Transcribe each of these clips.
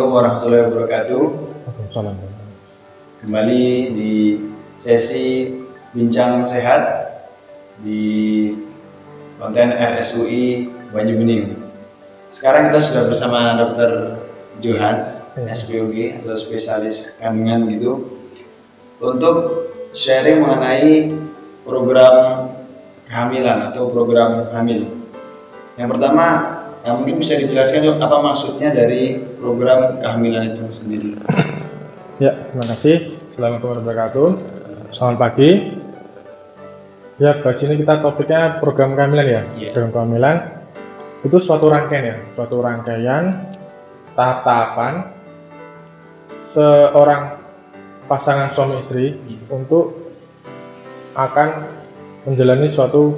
warahmatullahi wabarakatuh. Waalaikumsalam. Kembali di sesi Bincang Sehat di konten RSUI Banyubening. Sekarang kita sudah bersama Dr. Johan, SPOG atau spesialis kandungan gitu, untuk sharing mengenai program kehamilan atau program hamil. Yang pertama, mungkin bisa dijelaskan apa maksudnya dari program kehamilan itu sendiri. Ya, terima kasih. Assalamualaikum warahmatullahi wabarakatuh. Selamat pagi. Ya, di sini kita topiknya program kehamilan ya. Program kehamilan itu suatu rangkaian tahap-tahapan seorang pasangan suami istri untuk akan menjalani suatu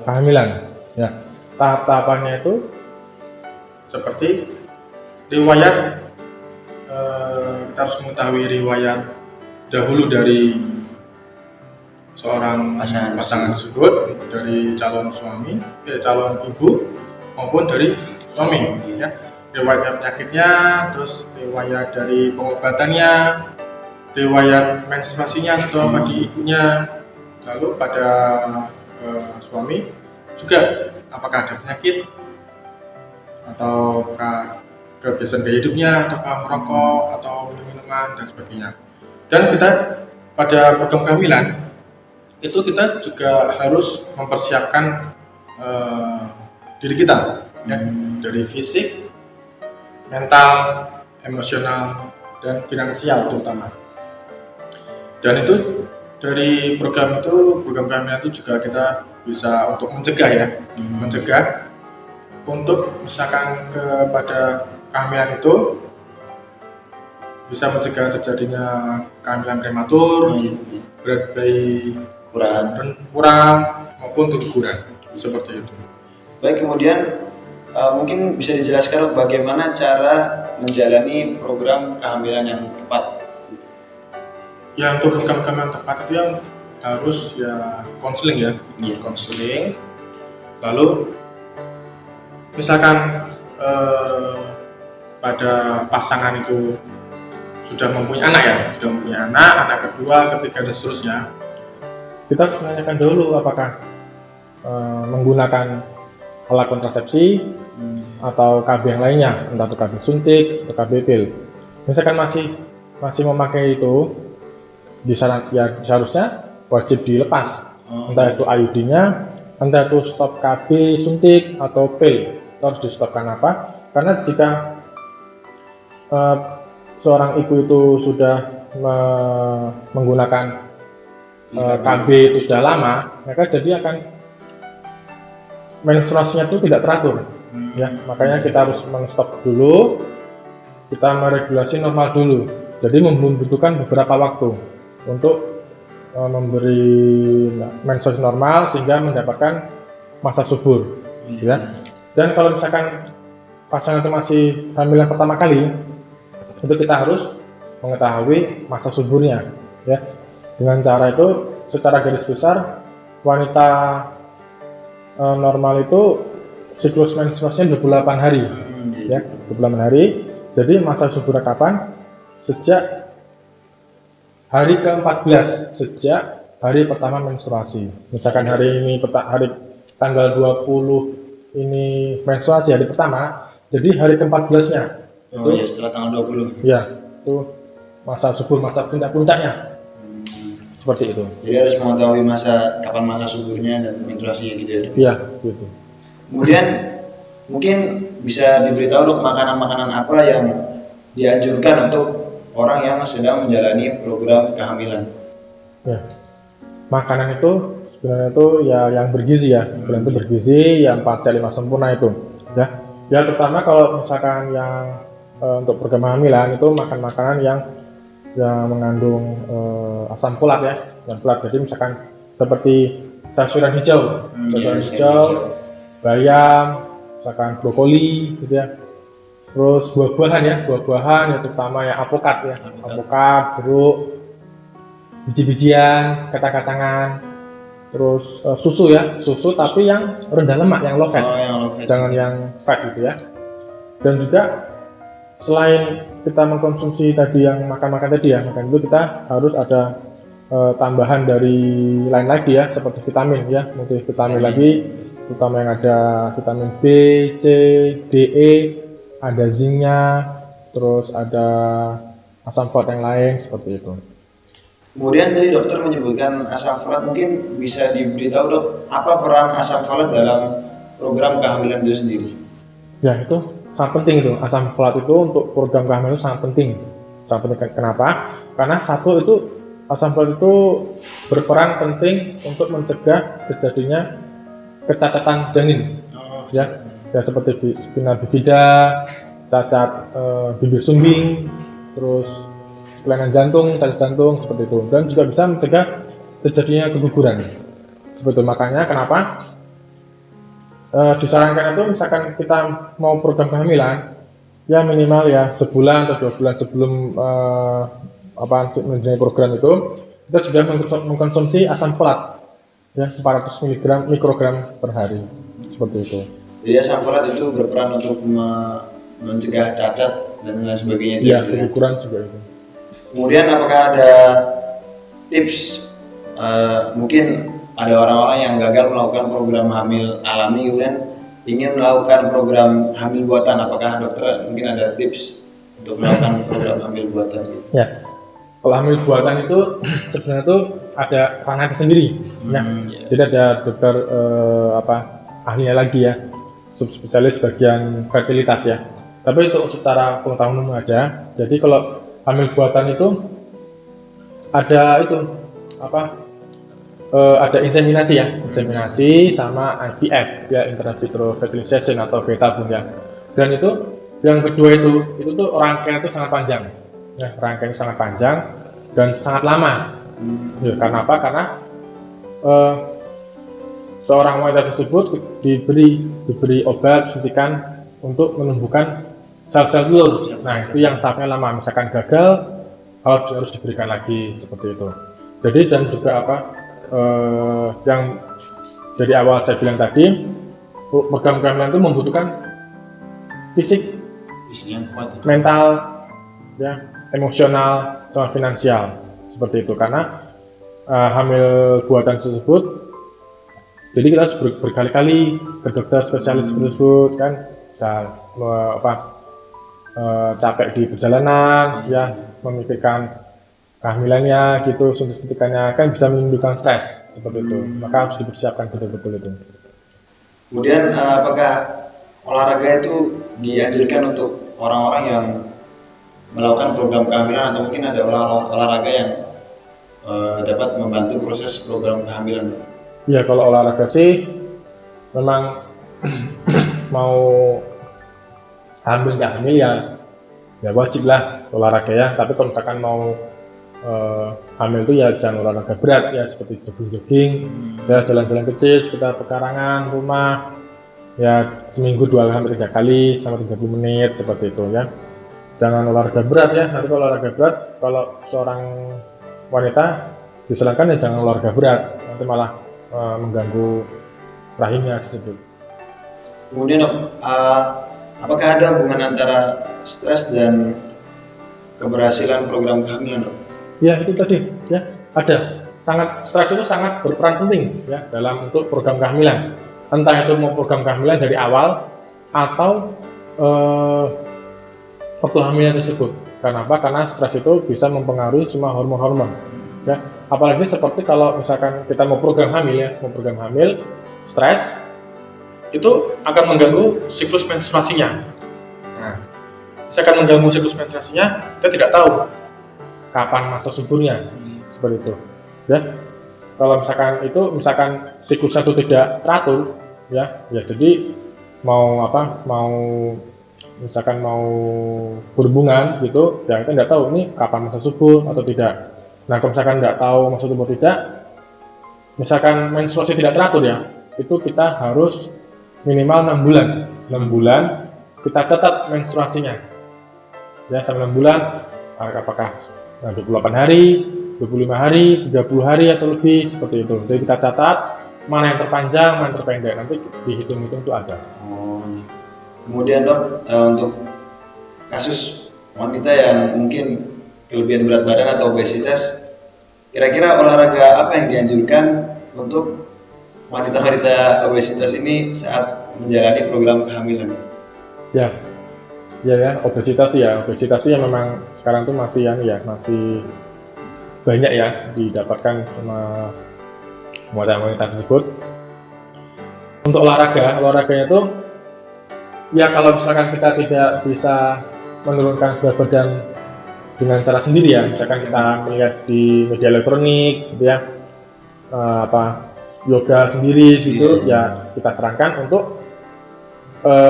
kehamilan. Ya, tahap-tahapannya itu seperti riwayat. Kita harus mengetahui riwayat dahulu dari seorang pasangan tersebut, dari calon ibu maupun dari suami, ya. Riwayat penyakitnya, terus riwayat dari pengobatannya, riwayat menstruasinya atau apa di ibunya, lalu pada suami juga apakah ada penyakit atau kebiasaan gaya hidupnya, atau merokok atau minum-minuman dan sebagainya. Dan kita pada program kehamilan itu kita juga harus mempersiapkan diri kita, ya, dari fisik, mental, emosional, dan finansial terutama. Dan itu dari program kehamilan itu juga kita bisa untuk mencegah, ya, mencegah untuk misalkan kepada kehamilan itu bisa mencegah terjadinya kehamilan prematur, berat bayi kurang maupun keguguran, seperti itu. Baik, kemudian mungkin bisa dijelaskan bagaimana cara menjalani program kehamilan yang tepat. Ya, untuk program kehamilan tepat itu yang harus ya konseling, ya, konseling. Lalu misalkan pada pasangan itu sudah mempunyai anak kedua, ketiga dan seterusnya, kita harus menanyakan dulu apakah menggunakan alat kontrasepsi atau KB yang lainnya, entah itu KB suntik atau KB pil. Misalkan masih memakai itu, seharusnya wajib dilepas, entah itu IUD-nya, entah itu stop KB suntik atau pil, itu harus di stop. Kenapa? Karena jika seorang ibu itu sudah menggunakan KB itu sudah lama, maka jadi akan menstruasinya itu tidak teratur, ya. Makanya kita harus men-stop dulu, kita meregulasi normal dulu. Jadi membutuhkan beberapa waktu untuk memberi menstruasi normal sehingga mendapatkan masa subur, ya. Dan kalau misalkan pasangan itu masih hamil yang pertama kali, itu kita harus mengetahui masa suburnya, ya. Dengan cara itu, secara garis besar, wanita normal itu siklus menstruasinya 28 hari, ya, 28 hari. Jadi masa suburnya kapan? Sejak hari ke-14, sejak hari pertama menstruasi. Misalkan hari tanggal 20 ini menstruasi hari pertama, jadi hari ke-14-nya. Ya, setelah tanggal 20. Ya, itu masa subur, masa puncaknya. Seperti itu. Jadi harus mengetahui kapan masa suburnya dan menstruasinya gitu ya. Iya, gitu. Kemudian mungkin bisa diberitahu dong makanan-makanan apa yang dianjurkan untuk orang yang sedang menjalani program kehamilan. Ya. Makanan itu sebenarnya itu ya yang bergizi, ya. Sebenarnya itu bergizi, yang 4 sehat 5 sempurna itu, ya. Ya, terutama kalau misalkan yang untuk program kehamilan itu makan makanan yang mengandung asam folat, ya, dan folat. Jadi misalkan seperti sayuran hijau, bayam, misalkan brokoli, gitu ya. Terus buah-buahan ya terutama ya alpukat, jeruk, biji-bijian, kacang-kacangan. Terus susu tapi yang rendah lemak, yang low fat. Jangan yang fat gitu, ya. Dan juga selain kita mengkonsumsi tadi yang makan-makan tadi ya, makan itu kita harus ada tambahan dari lain lagi ya, seperti vitamin ya, multivitamin lagi, terutama yang ada vitamin B, C, D, E, ada zincnya, terus ada asam folat yang lain seperti itu. Kemudian tadi dokter menyebutkan asam folat, mungkin bisa diberitahu dok, apa peran asam folat dalam program kehamilan itu sendiri? Ya itu sangat penting itu, asam folat itu untuk program kehamilan itu sangat penting. Sangat penting. Kenapa? Karena satu itu asam folat itu berperan penting untuk mencegah terjadinya kecacatan janin. Ya seperti spina bifida, cacat bibir sumbing, terus kelainan jantung, cacat jantung seperti itu, dan juga bisa mencegah terjadinya keguguran. Seperti itu. Makanya kenapa disarankan itu misalkan kita mau program kehamilan ya minimal ya sebulan atau 2 bulan sebelum menjalani program itu kita sudah mengkonsumsi asam folat ya 400 mikrogram per hari seperti itu. Jadi asam folat itu berperan untuk mencegah cacat dan lain sebagainya. Iya, keguguran juga itu. Kemudian apakah ada tips mungkin ada orang-orang yang gagal melakukan program hamil alami kemudian ingin melakukan program hamil buatan, apakah dokter mungkin ada tips untuk melakukan program hamil buatan? Ya, kalau hamil buatan itu sebenarnya itu ada ranah tersendiri. Ya. Jadi ada dokter ahlinya lagi ya, subspesialis bagian fertilitas ya. Tapi itu secara pengetahuan umum aja. Jadi kalau hamil buatan itu ada ada inseminasi ya, inseminasi sama IVF ya, intra vitro fertilization atau beta bun ya. Dan itu yang kedua itu tuh rangkaian itu sangat panjang ya, rangkaian sangat panjang dan sangat lama ya. Karena apa? Karena seorang wanita tersebut diberi obat suntikan untuk menumbuhkan sel-sel telur. Nah itu yang tahapnya lama, misalkan gagal harus diberikan lagi seperti itu. Jadi dan juga yang dari awal saya bilang tadi, program kehamilan itu membutuhkan fisik yang kuat, mental, ya, emosional, sama finansial seperti itu. Karena hamil buatan tersebut, jadi kita harus berkali-kali ke dokter spesialis tersebut kan, bisa capek di perjalanan, ya, memikirkan kehamilannya gitu, suntik-suntikannya kan bisa menimbulkan stres seperti itu, maka harus dipersiapkan betul-betul itu. Kemudian apakah olahraga itu dianjurkan untuk orang-orang yang melakukan program kehamilan atau mungkin ada olahraga yang dapat membantu proses program kehamilan? Ya kalau olahraga sih memang mau hamil nggak hamil ya wajib lah olahraga ya, tapi kalau misalkan mau hamil itu ya jangan olahraga berat ya, seperti jogging, ya jalan-jalan kecil sekitar pekarangan rumah ya, seminggu 2-3 kali sama 30 menit seperti itu ya. Jangan olahraga berat ya, nanti kalau olahraga berat, kalau seorang wanita disarankan ya jangan olahraga berat, nanti malah mengganggu rahimnya tersebut. Kemudian apakah ada hubungan antara stres dan keberhasilan program kehamilan, dok? Ya itu tadi ya, ada stres itu sangat berperan penting ya dalam untuk program kehamilan, entah itu mau program kehamilan dari awal atau waktu hamilnya tersebut. Karena apa? Karena stres itu bisa mempengaruhi semua hormon-hormon ya, apalagi seperti kalau misalkan kita mau program hamil stres itu akan mengganggu siklus menstruasinya. Nah, misalkan mengganggu siklus menstruasinya, kita tidak tahu kapan masa suburnya seperti itu ya. Kalau misalkan siklusnya itu tidak teratur ya jadi mau misalkan mau berhubungan gitu ya, kita tidak tahu ini kapan masa subur atau tidak. Nah kalau misalkan tidak tahu masa subur tidak, misalkan menstruasi tidak teratur ya, itu kita harus minimal 6 bulan kita catat menstruasinya ya, selama 6 bulan apakah 28 hari, 25 hari, 30 hari atau lebih seperti itu. Jadi kita catat mana yang terpanjang, mana yang terpendek, nanti dihitung-hitung itu ada. Kemudian dok, untuk kasus wanita yang mungkin kelebihan berat badan atau obesitas, kira-kira olahraga apa yang dianjurkan untuk wanita-wanita obesitas ini saat menjalani program kehamilan? Ya, obesitas ya memang sekarang tuh masih masih banyak ya didapatkan sama wanita-wanita tersebut. Untuk olahraganya tuh ya kalau misalkan kita tidak bisa menurunkan berat badan dengan cara sendiri ya, misalkan kita melihat di media elektronik gitu ya, yoga sendiri gitu ya, kita sarankan untuk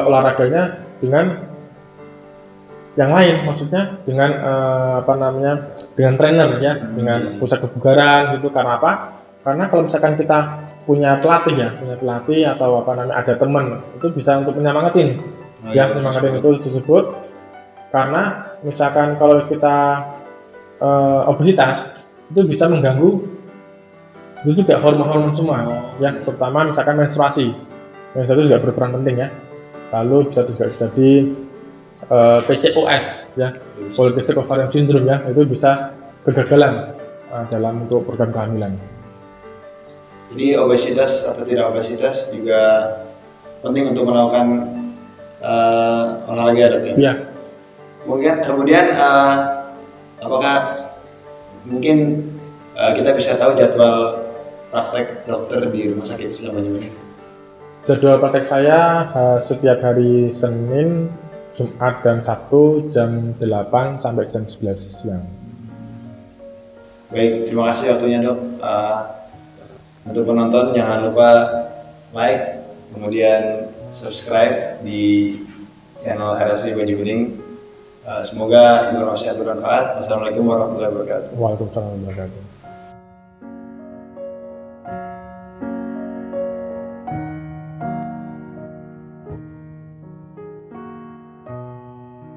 olahraganya dengan yang lain, maksudnya dengan dengan trainer ya, dengan pusat kebugaran gitu. Karena apa? Karena kalau misalkan kita punya pelatih atau ada teman, itu bisa untuk menyemangatin itu tersebut. Karena misalkan kalau kita obesitas itu bisa mengganggu itu juga hormon semua ya, terutama misalkan menstruasi juga berperan penting ya. Lalu bisa juga jadi PCOS ya, Polycystic Ovarian Syndrome ya, itu bisa kegagalan dalam untuk program kehamilan. Jadi obesitas atau tidak obesitas juga penting untuk melakukan olahraga, dok ya? Iya. Kemudian apakah mungkin kita bisa tahu jadwal praktek dokter di Rumah Sakit Islam Banyumanik? Jadwal praktek saya setiap hari Senin, Jumat dan Sabtu jam 8 sampai jam 11 siang. Baik, terima kasih waktunya, dok. Untuk penonton jangan lupa like, kemudian subscribe di channel RSUD Banyumanik. Semoga informasi bermanfaat. Wassalamualaikum warahmatullahi wabarakatuh. Waalaikumsalam warahmatullahi wabarakatuh.